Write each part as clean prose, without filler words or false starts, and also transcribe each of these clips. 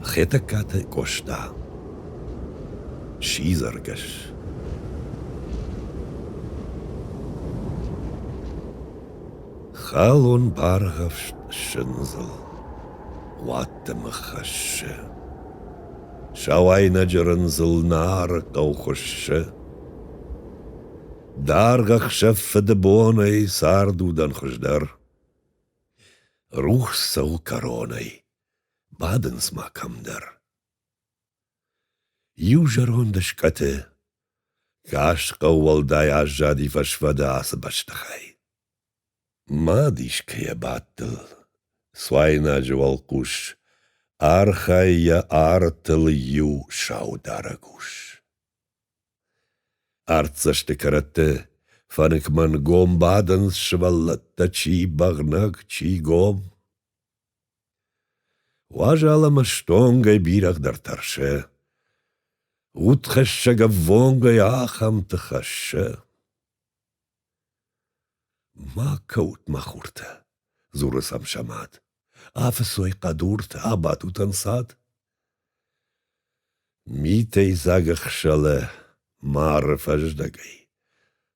Хетаката кошта. Шизаргаш. Халон баргавшт шынзыл. Ваттымыққашы. Шавайна жырынзыл нары қауқышы. Даргақша фыдыбонай сардудан хыждар. Рух сау коронай. Бадын смакамдар. Южарондыш каты. Кашқа уалдай ажжади фашвада асы баштахай. Мадишкая баттыл. Свайна жывалкуш. Архайя артыл ю шаударагуш. Арцашты каратты. Фаныкман гом бадын шываллатта чи бағнак чи гом. Важалама штонгай бирахдар таршы. Утхашшага вонгай ахам тыхашы. Макаут махурта, зурасам шамат. Афсой кадурта, абат утансад. Митей загахшалы, мары фаждагай.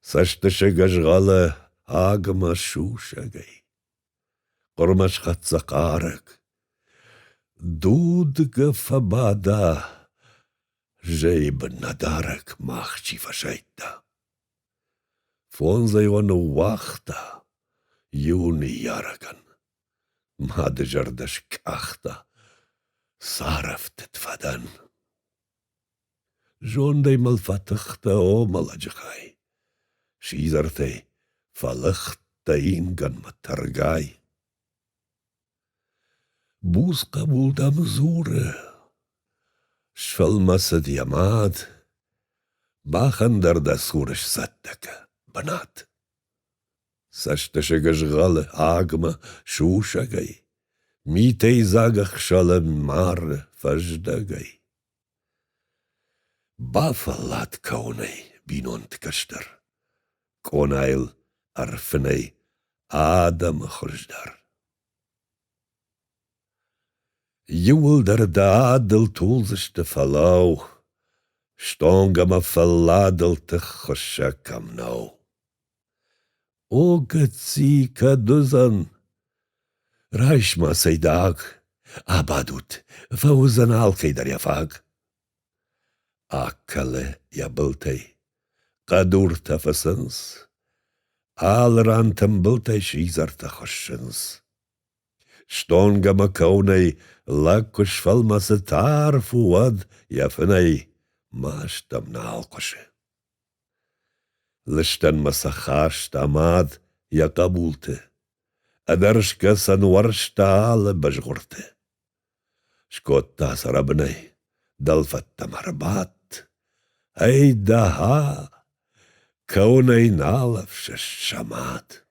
Саштышы гажғалы, агыма шушагай. Құрмаш қатса қарық. Дудга фабада. Жейб надарак махчи фашайтта. Фонзай вану вахта, юни яраган. Мады жардаш кахта, сарафты тфадан. Жондай малфатыхта о маладжахай. Шизартай фалыхта инган матаргай. Буз кабулдам зуры. Шфалмасы диамат, бахандарда сурыш саттака, банат. Саштышы гыжғалы агма шушагай, митей загахшалы мар фаждагай. Бафалат каунай бинонт каштар, конайл арфынай адам хұрждар. Юлдарда адыл тулзышты фалау, штонгама фалладыл тыхыша камнау. О гаци кадузан, райшма сайдаг, абадут, фаузан алкайдар яфаг. Аккалы ябылтай, кадур тафасынс, алрантым былтай шизарта хошынс. Штонгама каунай лаккуш фалмасы тар фуад яфынай маштам на алкушы. Лыштан масахаш тамад якабулты. Адаршка сануаршта алы бажгурты. Шкотта сарабынай далфатта марбат. Айдаха каунай налавшы шамат.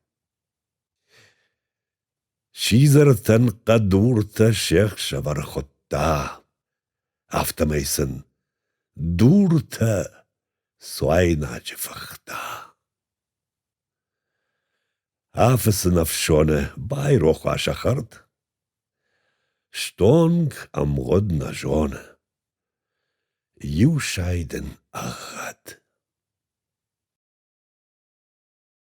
Шизартан кадурта шех шавархотта. Автомайсын дурта суайначы фахта. Афысын афшоны байрох ашахард. Штонг амгодна жоны. Юшайден агат.